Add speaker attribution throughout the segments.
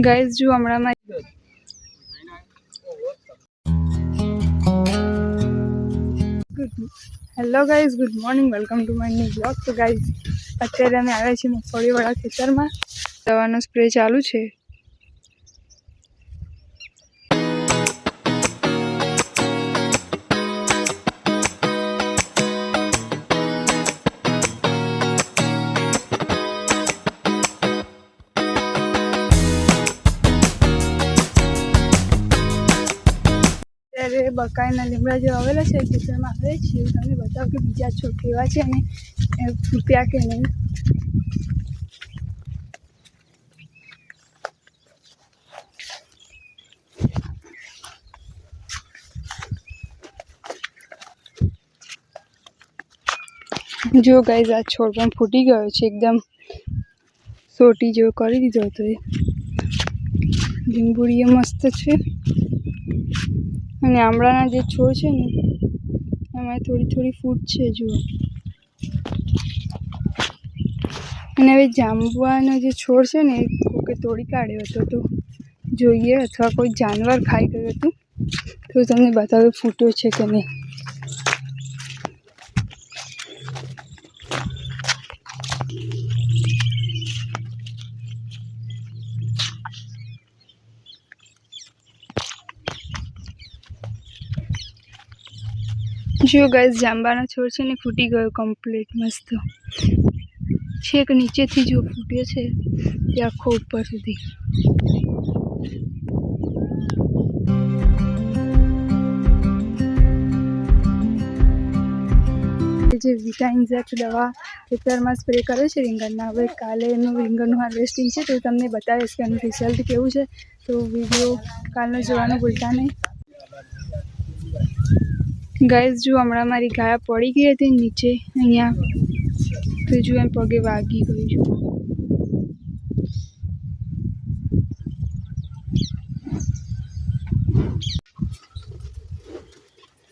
Speaker 1: Guys જો હમણાં hello guys, good morning, welcome to my new blog. તો guys અત્યારે અમે આવ્યા છીએ મગફળીવાળા ખેતરમાં. દવાનો સ્પ્રે ચાલુ છે. અત્યારે બકાઈના લીમડા જે આવેલા છે ખેતરમાં આવે છે. તમને બતાવો કે બીજા છોડ કેવા છે અને ફૂટ્યા કે નહીં. જો ગાઈઝ આ છોડ પણ ફૂટી ગયો છે, એકદમ સોટી જેવો કરી દીધો હતો. એ લીંબુડી મસ્ત છે અને આંબળાના જે છોડ છે ને એમાં થોડી થોડી ફૂટ છે જુઓ. અને હવે જાંબુઆનો જે છોડ છે ને એ કોકે તોડી કાઢ્યો હતો, તો જોઈએ અથવા કોઈ જાનવર ખાઈ ગયું હતું તો તમને બતાવ્યું ફૂટ્યો છે કે નહીં. જો ગાઈઝ જાંબાનો છોડ છે ને ફૂટી ગયો કમ્પ્લીટ, મસ્ત છેક નીચેથી જો ફૂટ્યો છે તે આખો ઉપર સુધી. જે વિટાઇન્ઝેક્ટ દવા ખેતરમાં સ્પ્રે કરે છે રીંગણના, હવે કાલે એનું રીંગણનું હાર્વેસ્ટિંગ છે તો તમને બતાવીશ કે એનું રિઝલ્ટ કેવું છે. તો વિડીયો કાલનો જોવાનું ભૂલતા નહીં. ગાઈઝ જો હમણાં મારી ગાય પડી ગઈ હતી નીચે અહીંયા, તો જો એમ પગે વાગી ગયું છું.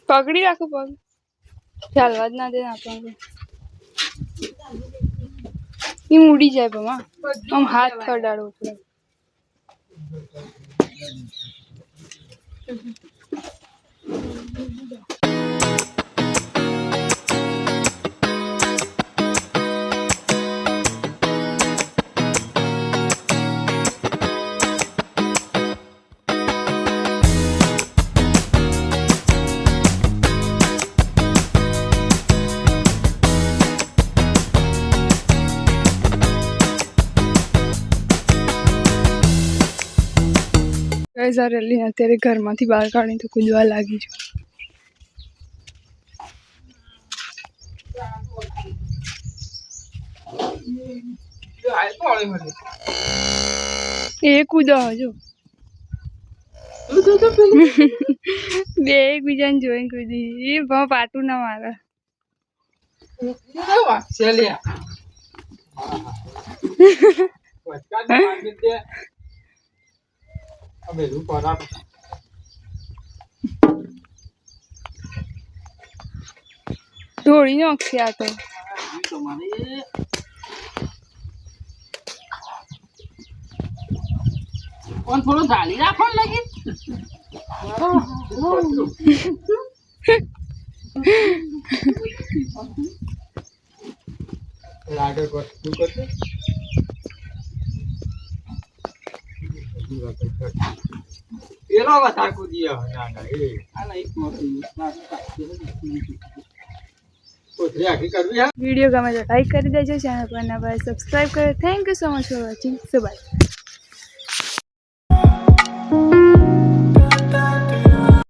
Speaker 1: પકડી રાખો પગ, ચાલવા જ ના દે આપણને. એ ઉડી જાય પમા, આમ હાથ ખડાડવો પડે. ગાઈઝ આ રેલી અત્યારે ઘરમાંથી બહાર કાઢી તો કૂદવા લાગી છું. એ કૂદો હજુ બે એકબીજાને જોઈને કૂદી. એ ભાવ પાટું ના મારે. ઢોળી નાખશે આ તો.
Speaker 2: થોડું ઝાલી રાખો લાગે. પેલો વધારે કૂદી
Speaker 1: વિડીયો ગમે તો લાઈક કરી દેજો, ચેનલ પર નવા સબસ્ક્રાઈબ કરો. Thank you so much for watching. By.